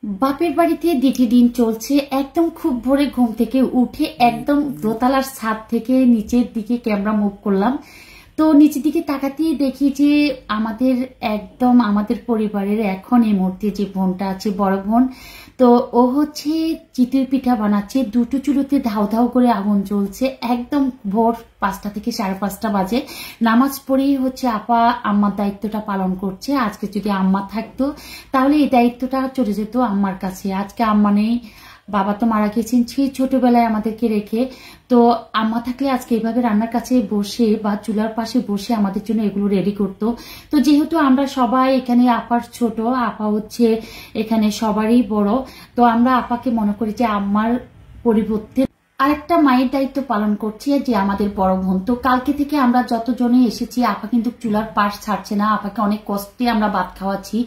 বাপের বাড়িতে দ্বিতীয় দিন চলছে। একদম খুব ভোরে ঘুম থেকে উঠে একদম দোতলার ছাদ থেকে নিচের দিকে ক্যামেরা মুভ করলাম। তো নিচের দিকে তাকাতেই দেখি যে আমাদের পরিবারের এখন এই মুহূর্তে যে বোনটা আছে, বড় বোন, তো ও হচ্ছে চিতই পিঠা বানাচ্ছে। দুটো চুলোতে ধাউ ধাউ করে আগুন জ্বলছে। একদম ভোর 5টা থেকে 5:30 বাজে। নামাজ পড়েই হচ্ছে আপা আম্মার দায়িত্বটা পালন করছে। আজকে যদি আম্মা থাকতো তাহলে এই দায়িত্বটা চলে যেত আম্মার কাছে। আজকে আম্মা নেই, বাবা তো মারা গেছেন সেই ছোটবেলায় আমাদেরকে রেখে। তো আম্মা থাকলে আজকে এইভাবে রান্নার কাছে বসে বা চুলার পাশে বসে আমাদের জন্য এগুলো রেডি করতো। তো যেহেতু আমরা সবাই এখানে আপার ছোট, আপা হচ্ছে এখানে সবারই বড়, তো আমরা আপাকে মনে করি যে আম্মার পরিবর্তে আরেকটা মায়ের দায়িত্ব পালন করছি, যে আমাদের বড় বোন। তো কালকে থেকে আমরা যতজনে এসেছি, আপা কিন্তু চুলার পাশ ছাড়ছে না। আপাকে অনেক কষ্টে আমরা ভাত খাওয়াচ্ছি।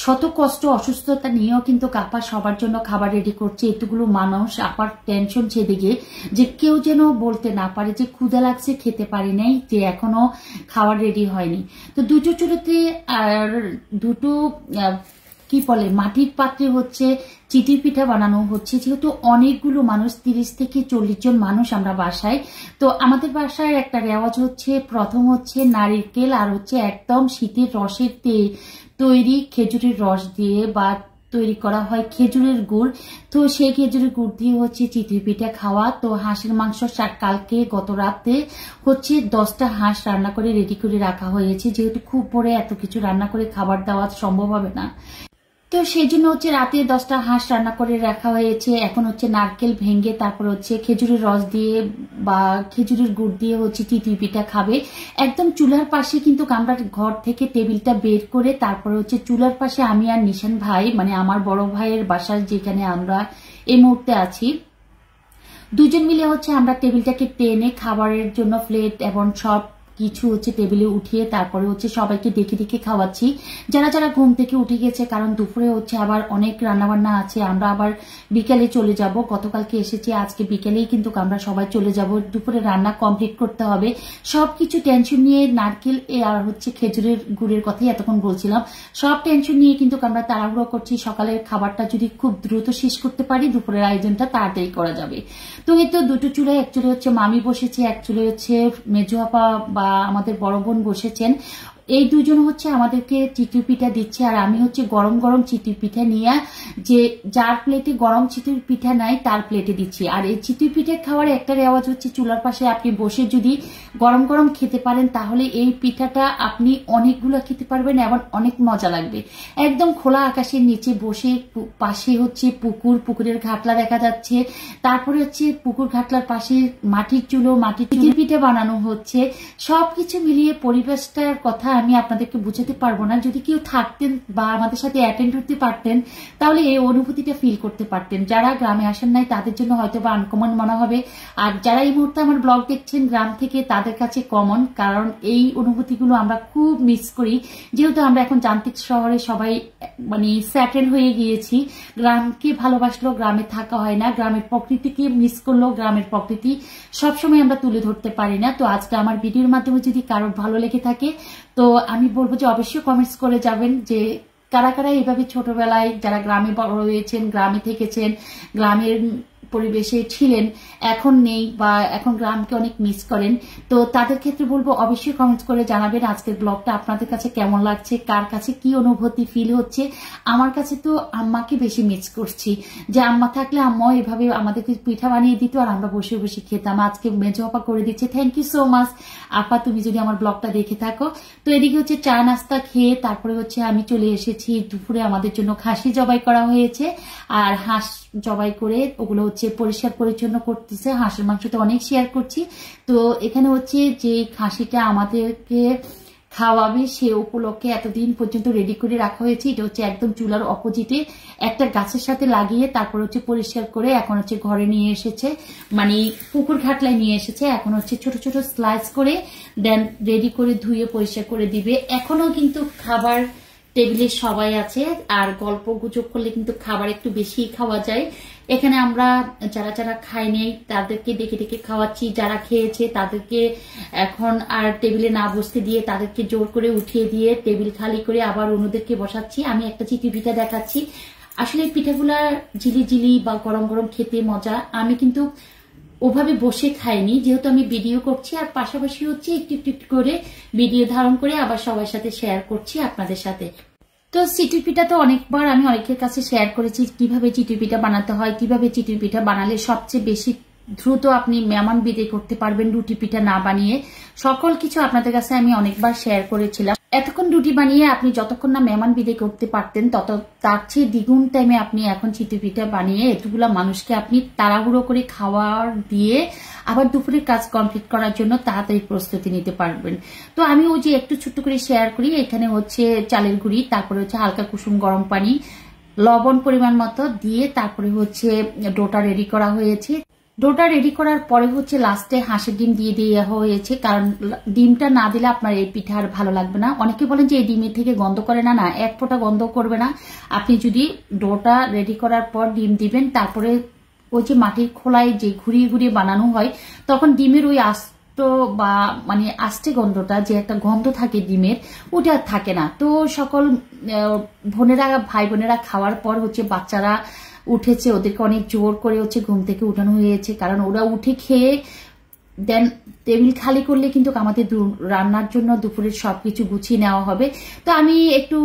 শত কষ্ট অসুস্থতা নিয়েও কিন্তু আপা সবার জন্য খাবার রেডি করছে। এতগুলো মানুষ, আপার টেনশন সেদিকে যে কেউ যেন বলতে না পারে যে ক্ষুধা লাগছে, খেতে পারি নাই, যে এখনো খাবার রেডি হয়নি। তো দুটো চুলোতে আর দুটো কি বলে মাটির পাত্রে হচ্ছে চিতই পিঠা বানানো হচ্ছে। যেহেতু অনেকগুলো মানুষ, 30 থেকে 40 জন মানুষ আমরা বাসায়। তো আমাদের বাসায় একটা রেওয়াজ হচ্ছে, প্রথম হচ্ছে নারিকেল আর হচ্ছে একদম শীতের রসের তৈরি খেজুরের রস দিয়ে বা তৈরি করা হয় খেজুরের গুড়। তো সেই খেজুরের গুড় দিয়ে হচ্ছে চিতই পিঠা খাওয়া। তো হাঁসের মাংস কালকে গত রাতে হচ্ছে 10টা হাঁস রান্না করে রেডি করে রাখা হয়েছে। যেহেতু খুব ভোরে এত কিছু রান্না করে খাবার দেওয়া সম্ভব হবে না, তো সেই জন্য হচ্ছে রাতে 10টা হাঁস রান্না করে রাখা হয়েছে। এখন হচ্ছে নারকেল ভেঙে তারপর হচ্ছে খেজুরের রস দিয়ে বা খেজুরের গুড় দিয়ে হচ্ছে চিতই পিঠা খাবে। একদম চুলার পাশে কিন্তু আমরা ঘর থেকে টেবিলটা বের করে তারপরে হচ্ছে চুলার পাশে আমি আর নিশান ভাই, মানে আমার বড় ভাইয়ের বাসায় যেখানে আমরা এই মুহূর্তে আছি, দুজন মিলে হচ্ছে আমরা টেবিলটাকে টেনে খাবারের জন্য প্লেট এবং সব কিছু হচ্ছে টেবিলে উঠিয়ে তারপরে হচ্ছে সবাইকে ডেকে ডেকে খাওয়াচ্ছি, যারা যারা ঘুম থেকে উঠে গেছে। কারণ দুপুরে হচ্ছে আবার অনেক রান্নাবান্না আছে, আমরা আবার বিকেলে চলে যাব। গতকালকে এসেছি, আজকে বিকেলেই কিন্তু আমরা সবাই চলে যাব। দুপুরে রান্না কমপ্লিট করতে হবে। সবকিছু টেনশন নিয়ে, নারকেল আর হচ্ছে খেজুরের গুড়ের কথাই এতক্ষণ বলছিলাম, সব টেনশন নিয়ে কিন্তু আমরা তাড়াহুড়ো করছি। সকালের খাবারটা যদি খুব দ্রুত শেষ করতে পারি, দুপুরের আয়োজনটা তাড়াতাড়ি করা যাবে। তো এই তো দুটো চুলায়, এক চুলে হচ্ছে মামি বসেছে, এক চুলে হচ্ছে মেজো আপা বা আমাদের বড় বোন বসেছেন। এই দুজন হচ্ছে আমাদেরকে চিতই পিঠা দিচ্ছে, আর আমি হচ্ছে গরম গরম চিতই পিঠা নিয়ে, যে যার প্লেটে গরম চিতই পিঠা নাই তার প্লেটে দিচ্ছি। আর এই চিতই পিঠা খাওয়ার একটা রেওয়াজ হচ্ছে, চুলার পাশে আপনি বসে যদি গরম গরম খেতে পারেন তাহলে এই পিঠাটা আপনি অনেকগুলো খেতে পারবেন এবং অনেক মজা লাগবে। একদম খোলা আকাশের নিচে বসে, পাশে হচ্ছে পুকুরের ঘাটলা দেখা যাচ্ছে, তারপরে হচ্ছে পুকুর ঘাটলার পাশে মাটির চুলো, মাটির চিতই পিঠা বানানো হচ্ছে। সবকিছু মিলিয়ে পরিবেশটার কথা আমি আপনাদেরকে বুঝাতে পারবো না। যদি কেউ থাকতেন বা আমাদের সাথে অ্যাটেন্ড করতে পারতেন তাহলে এই অনুভূতিটা ফিল করতে পারতেন। যারা গ্রামে আসেন নাই তাদের জন্য হয়তো বা আনকমন মনে হবে, আর যারা এই মুহূর্তে আমার ব্লগ দেখছেন গ্রাম থেকে তাদের কাছে কমন, কারণ এই অনুভূতিগুলো আমরা খুব মিস করি। যেহেতু আমরা এখন যান্ত্রিক শহরে সবাই মানে সেটেল হয়ে গিয়েছি, গ্রামকে ভালোবাসলেও গ্রামে থাকা হয় না, গ্রামের প্রকৃতিকে মিস করলেও গ্রামের প্রকৃতি সবসময় আমরা তুলে ধরতে পারি না। তো আজকে আমার ভিডিওর মাধ্যমে যদি কারোর ভালো লেগে থাকে তো আমি বলবো যে অবশ্যই কমেন্টস করে যাবেন, যে কারা কারা এইভাবে ছোটবেলায় যারা গ্রামে বড় হয়েছেন, গ্রামে থেকেছেন, গ্রামের পরিবেশে ছিলেন, এখন নেই বা এখন গ্রামকে অনেক মিস করেন। তো তাদের ক্ষেত্রে বলবো অবশ্যই কমেন্টস করে জানাবেন আজকের ব্লগটা আপনাদের কাছে কেমন লাগছে, কার কাছে কি অনুভূতি ফিল হচ্ছে। আমার কাছে তো আম্মাকে বেশি মিস করছি, যে আম্মা থাকলে আম্মাও এভাবে আমাদেরকে পিঠা বানিয়ে দিত আর আমরা বসে বসে খেতাম। আজকে মেজো আপা করে দিচ্ছে, থ্যাংক ইউ সো মাচ আপা, তুমি যদি আমার ব্লগটা দেখে থাকো। তো এদিকে হচ্ছে চা নাস্তা খেয়ে তারপরে হচ্ছে আমি চলে এসেছি। দুপুরে আমাদের জন্য খাসি জবাই করা হয়েছে, আর হাঁস জবাই করে ওগুলো হচ্ছে পরিষ্কার পরিচ্ছন্ন করতেছে। হাঁসের মাংস তো অনেক শেয়ার করছি। তো এখানে হচ্ছে যে খাসিটা আমাদেরকে খাওয়াবে সে উপলক্ষে এতদিন পর্যন্ত রেডি করে রাখা হয়েছে। এটা হচ্ছে একদম চুলার অপোজিটে একটা গাছের সাথে লাগিয়ে তারপর হচ্ছে পরিষ্কার করে এখন হচ্ছে ঘরে নিয়ে এসেছে, মানে পুকুর ঘাটলায় নিয়ে এসেছে। এখন হচ্ছে ছোট ছোট স্লাইস করে দেন রেডি করে ধুয়ে পরিষ্কার করে দিবে। এখনো কিন্তু খাবার টেবিলে সবাই আছে, আর গল্প গুজব করলে কিন্তু খাবার একটু বেশি খাওয়া যায়। এখানে আমরা যারা যারা খাই নেই তাদেরকে ডেকে ডেকে খাওয়াচ্ছি, যারা খেয়েছে তাদেরকে এখন আর টেবিলে না বসতে দিয়ে তাদেরকে জোর করে উঠিয়ে দিয়ে টেবিল খালি করে আবার অন্যদেরকে বসাচ্ছি। আমি একটা চিতই পিঠা দেখাচ্ছি, আসলে পিঠাগুলা ঝিলি ঝিলি বা গরম গরম খেতে মজা। আমি কিন্তু ওভাবে বসে খাইনি, যেহেতু আমি ভিডিও করছি আর পাশাপাশি হচ্ছে একটু একটু করে ভিডিও ধারণ করে আবার সবার সাথে শেয়ার করছি আপনাদের সাথে। তো চিতই পিঠা তো অনেকবার আমি অনেকের কাছে শেয়ার করেছি কিভাবে চিতই পিঠা বানাতে হয়, কিভাবে চিতই পিঠা বানালে সবচেয়ে বেশি দ্রুত আপনি মেহমান বিদায় করতে পারবেন রুটি পিঠা না বানিয়ে। সকল কিছু আপনাদের কাছে আমি অনেকবার শেয়ার করেছিলাম। এতক্ষণ রুটি বানিয়ে আপনি যতক্ষণ না মেহমান বিদায় করতে পারতেন তার চেয়ে দ্বিগুণ টাইমে আপনি এখন চিতই পিঠা বানিয়ে এতগুলা মানুষকে আপনি তাড়াহুড়ো করে খাওয়ার দিয়ে আবার দুপুরের কাজ কমপ্লিট করার জন্য তাড়াতাড়ি প্রস্তুতি নিতে পারবেন। তো আমি ওই যে একটু ছোট্ট করে শেয়ার করি, এখানে হচ্ছে চালের গুঁড়ি, তারপরে হচ্ছে হালকা কুসুম গরম পানি, লবণ পরিমাণ মতো দিয়ে তারপরে হচ্ছে ডোটা রেডি করা হয়েছে। ডোটা রেডি করার পরে হচ্ছে লাস্টে হাঁসের ডিম দিয়ে দেওয়া হয়েছে, কারণ ডিমটা না দিলে আপনার এই পিঠা আর ভালো লাগবে না। অনেকে বলেন যে এই ডিমের থেকে গন্ধ করে না, না এক ফোঁটা গন্ধ করবে না। আপনি যদি ডোটা রেডি করার পর ডিম দিবেন, তারপরে ওই যে মাটির খোলায় যে ঘুরিয়ে ঘুরিয়ে বানানো হয়, তখন ডিমের ওই আস্ত বা মানে আস্তে গন্ধটা, যে একটা গন্ধ থাকে ডিমের, ওটা থাকে না। তো সকল বোনেরা ভাই বোনেরা খাওয়ার পর হচ্ছে বাচ্চারা উঠেছে, ওদেরকে অনেক জোর করে হচ্ছে ঘুম থেকে উঠানো হয়েছে, কারণ ওরা উঠে খেয়ে দেন টেবিল খালি করলে কিন্তু আমাদের রান্নার জন্য দুপুরের সবকিছু গুছিয়ে নেওয়া হবে। তো আমি একটু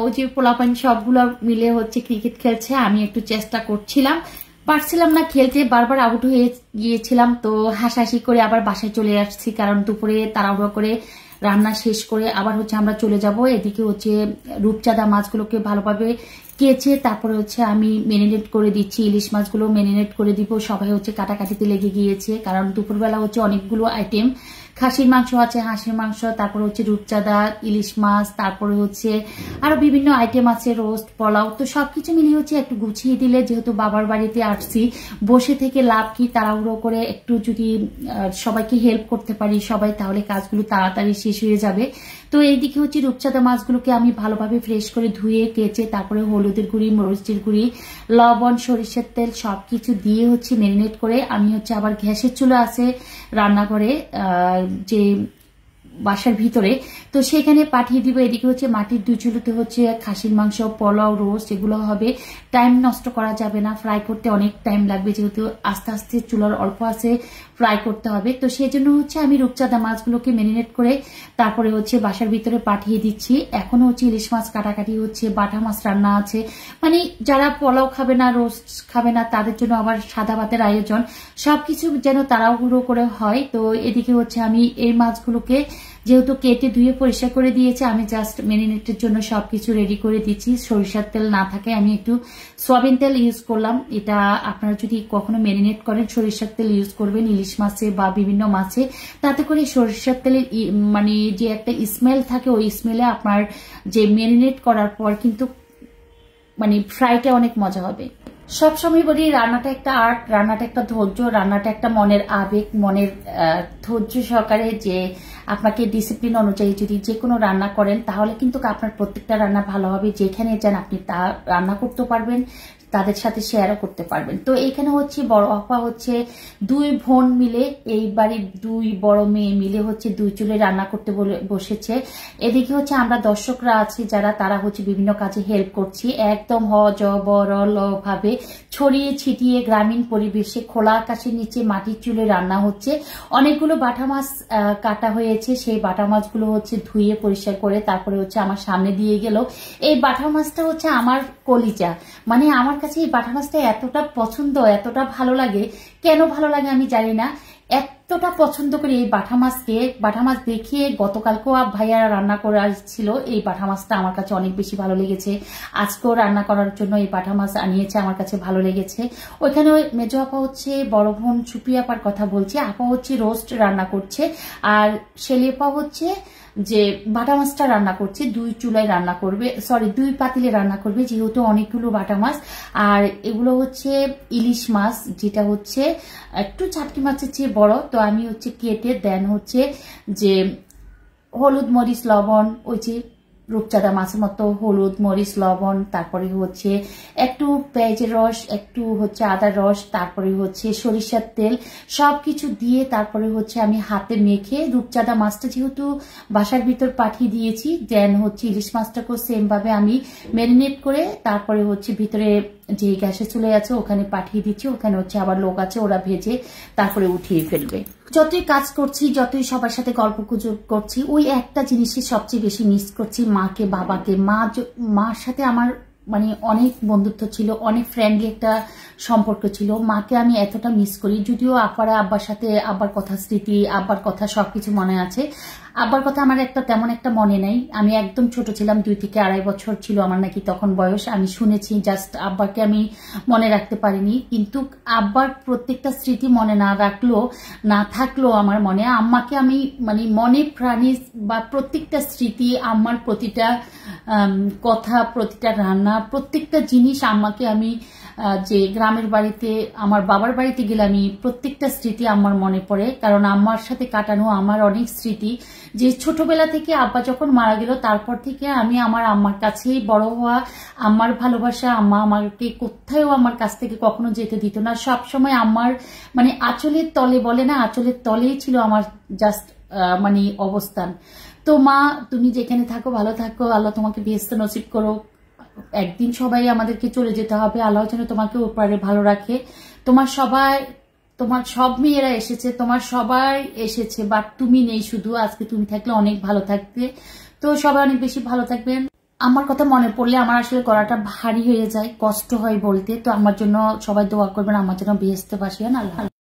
ওই যে পোলাপান সবগুলো মিলে হচ্ছে ক্রিকেট খেলছে, আমি একটু চেষ্টা করছিলাম, পারছিলাম না খেলতে, বারবার আউট হয়ে গিয়েছিলাম। তো হাসাহাসি করে আবার বাসায় চলে আসছি, কারণ দুপুরে তাড়াহুড়ো করে রান্না শেষ করে আবার হচ্ছে আমরা চলে যাব। এদিকে হচ্ছে রূপচাঁদা মাছগুলোকে ভালোভাবে কেচে তারপরে হচ্ছে আমি ম্যারিনেট করে দিচ্ছি, ইলিশ মাছগুলো ম্যারিনেট করে দিব। সবাই হচ্ছে কাটাকাটিতে লেগে গিয়েছে, কারণ দুপুরবেলা হচ্ছে অনেকগুলো আইটেম, খাসির মাংস আছে, হাঁসের মাংস, তারপরে হচ্ছে রূপচাঁদা, ইলিশ মাছ, তারপরে হচ্ছে আরো বিভিন্ন আইটেম আছে, রোস্ট, পোলাও। তো সবকিছু মিলিয়ে হচ্ছে একটু গুছিয়ে দিলে, যেহেতু বাবার বাড়িতে আসছি, বসে থেকে লাভ কি, তাড়াহুড়ো করে একটু যদি সবাইকে হেল্প করতে পারি সবাই, তাহলে কাজগুলো তাড়াতাড়ি শেষ হয়ে যাবে। তো এইদিকে হচ্ছে রূপচাঁদা মাছগুলোকে আমি ভালোভাবে ফ্রেশ করে ধুয়ে কেচে তারপরে হলুদের গুঁড়ি, মরিচের গুঁড়ি, লবণ, সরিষার তেল সবকিছু দিয়ে হচ্ছে ম্যারিনেট করে আমি হচ্ছে আবার গ্যাসের চুলা আছে রান্নাঘরে, যে বাসার ভিতরে, তো সেখানে পাঠিয়ে দিব। এদিকে হচ্ছে মাটির দুই চুলোতে হচ্ছে খাসির মাংস, পোলাও, রোস্ট এগুলো হবে। টাইম নষ্ট করা যাবে না, ফ্রাই করতে অনেক টাইম লাগবে, যেহেতু আস্তে আস্তে চুলার অল্প আছে ফ্রাই করতে হবে। তো সেই জন্য হচ্ছে আমি রূপচাঁদা মাছগুলোকে ম্যারিনেট করে তারপরে হচ্ছে বাসার ভিতরে পাঠিয়ে দিচ্ছি। এখনো হচ্ছে ইলিশ মাছ কাটাকাটি হচ্ছে, বাটা মাছ রান্না আছে, মানে যারা পোলাও খাবে না, রোস্ট খাবে না, তাদের জন্য আবার সাদা ভাতের আয়োজন, সবকিছু যেন তাড়াহুড়ো করে হয়। তো এদিকে হচ্ছে আমি এই মাছগুলোকে যেহেতু কেটে ধুয়ে পরিষ্কার করে দিয়েছে, আমি জাস্ট ম্যারিনেটের জন্য সবকিছু রেডি করে দিচ্ছি। সরিষার তেল না থাকে, আমি একটু সয়াবিন তেল ইউজ করলাম। এটা আপনারা যদি কখনো ম্যারিনেট করেন সরিষার তেল ইউজ করবেন ইলিশ মাছে বা বিভিন্ন মাছে, তাতে করে সরিষার তেলের মানে যে একটা স্মেল থাকে, ওই স্মেলে আপনার যে ম্যারিনেট করার পর কিন্তু মানে ফ্রাইটা অনেক মজা হবে। সবসময় বলি রান্নাটা একটা আর্ট, রান্নাটা একটা ধৈর্য, রান্নাটা একটা মনের আবেগ, মনের ধৈর্য সহকারে যে আপনাকে ডিসিপ্লিন অনুযায়ী যদি যে কোনো রান্না করেন, তাহলে কিন্তু আপনার প্রত্যেকটা রান্না ভালো হবে। যেখানে যান আপনি তা রান্না করতে পারবেন, তাদের সাথে শেয়ারও করতে পারবেন। তো এখানে হচ্ছে বড় আপা হচ্ছে দুই বোন মিলে, এই বাড়ির দুই বড় মেয়ে মিলে হচ্ছে দুই চুলে রান্না করতে বসেছে। এদিকে হচ্ছে আমরা দর্শকরা আছি যারা, তারা হচ্ছে বিভিন্ন কাজে হেল্প করছি, একদম হজবরল ভাবে ছড়িয়ে ছিটিয়ে গ্রামীণ পরিবেশে খোলা আকাশের নিচে মাটির চুলে রান্না হচ্ছে। অনেকগুলো বাটা মাছ কাটা হয়েছে, সেই বাটা মাছগুলো হচ্ছে ধুয়ে পরিষ্কার করে তারপরে হচ্ছে আমার সামনে দিয়ে গেল। এই বাটা মাছটা হচ্ছে আমার কলিজা, মানে আমার কাছে এই বাটা মাছটা এতটা পছন্দ, এতটা ভালো লাগে, কেন ভালো লাগে আমি জানি না, এতটা পছন্দ করি এই বাটা মাছকে। বাটা মাছ দেখিয়ে গতকালকেও ভাইয়ারা রান্না করে আসছিল, এই বাটা মাছটা আমার কাছে অনেক বেশি ভালো লেগেছে। আজকেও রান্না করার জন্য এই বাটা মাছ আনিয়েছে, আমার কাছে ভালো লেগেছে। ওইখানে মেজো আপা হচ্ছে বড় বোন সুপি আপার কথা বলছে, আপা হচ্ছে রোস্ট রান্না করছে, আর শেলিপা হচ্ছে যে বাটা মাছটা রান্না করছে, দুই চুলায় রান্না করবে, সরি দুই পাতিলে রান্না করবে, যেহেতু অনেকগুলো বাটা মাছ। আর এগুলো হচ্ছে ইলিশ মাছ, যেটা হচ্ছে একটু চাটকি মাছের চেয়ে বড়। তো আমি হচ্ছে কেটে দেন হচ্ছে যে হলুদ, মরিচ, লবণ, ওই যে রূপচাঁদা মাছের মতো হলুদ, মরিচ, লবণ, তারপরে হচ্ছে একটু পেঁয়াজের রস, একটু হচ্ছে আদার রস, তারপরে হচ্ছে সরিষার তেল, সবকিছু দিয়ে তারপরে হচ্ছে আমি হাতে মেখে রূপচাঁদা মাছটা যেহেতু বাসার ভিতর পাঠিয়ে দিয়েছি, দেন হচ্ছে ইলিশ মাছটাকেও সেম ভাবে আমি ম্যারিনেট করে তারপরে হচ্ছে ভিতরে যে গ্যাসে চলে আছে ওখানে পাঠিয়ে দিচ্ছি। ওখানে হচ্ছে আবার লোক আছে, ওরা ভেজে তারপরে উঠিয়ে ফেলবে। যতই কাজ করছি, যতই সবার সাথে গল্প গুজব করছি, ওই একটা জিনিসই সবচেয়ে বেশি মিস করছি, মাকে, বাবাকে। মার সাথে আমার মানে অনেক বন্ধুত্ব ছিল, অনেক ফ্রেন্ডলি একটা সম্পর্ক ছিল। মাকে আমি এতটা মিস করি, যদিও আপারা আব্বার সাথে আব্বার কথা স্মৃতি, আব্বার কথা সবকিছু মনে আছে। আব্বার কথা আমার তেমন একটা মনে নেই। আমি একদম ছোট ছিলাম, 2 থেকে 2.5 বছর ছিল আমার নাকি তখন বয়স। আমি শুনেছি, জাস্ট আব্বাকে আমি মনে রাখতে পারিনি। কিন্তু আব্বার প্রত্যেকটা স্মৃতি মনে না থাকলেও আমার মনে, আম্মাকে আমি মানে মনে প্রাণী বা প্রত্যেকটা স্মৃতি, আম্মার প্রতিটা কথা, প্রতিটা রান্না, প্রত্যেকটা জিনিস আম্মাকে আমি যে গ্রামের বাড়িতে আমার বাবার বাড়িতে গেলে আমি প্রত্যেকটা স্মৃতি আমার মনে পড়ে। কারণ আম্মার সাথে কাটানো আমার অনেক স্মৃতি, যে ছোটবেলা থেকে আব্বা যখন মারা গেল তারপর থেকে আমি আমার আম্মার কাছেই বড় হওয়া। আম্মার ভালোবাসা, আম্মা আমাকে কোথাও আমার কাছ থেকে কখনো যেতে দিত না। সবসময় আম্মার মানে আঁচলের তলে, বলে না, আঁচলের তলেই ছিল আমার জাস্ট মানে অবস্থান। তো মা, তুমি যেখানে থাকো ভালো থাকো, আল্লাহ তোমাকে বেহেশত নসিব করো। একদিন সবাই আমাদেরকে চলে যেতে হবে, আল্লাহ যেন তোমাকে উপরে ভালো রাখে। তোমার সব মেয়েরা এসেছে, তোমার সবাই এসেছে, বাট তুমি নেই শুধু। আজকে তুমি থাকলে অনেক ভালো থাকতে। তো সবাই অনেক বেশি ভালো থাকবেন। আমার কথা মনে পড়লে আমার আসলে গলাটা ভারী হয়ে যায়, কষ্ট হয় বলতে। তো আমার জন্য সবাই দোয়া করবেন, আমার জন্য বেহেশতে বাসিয়ান। আল্লাহ।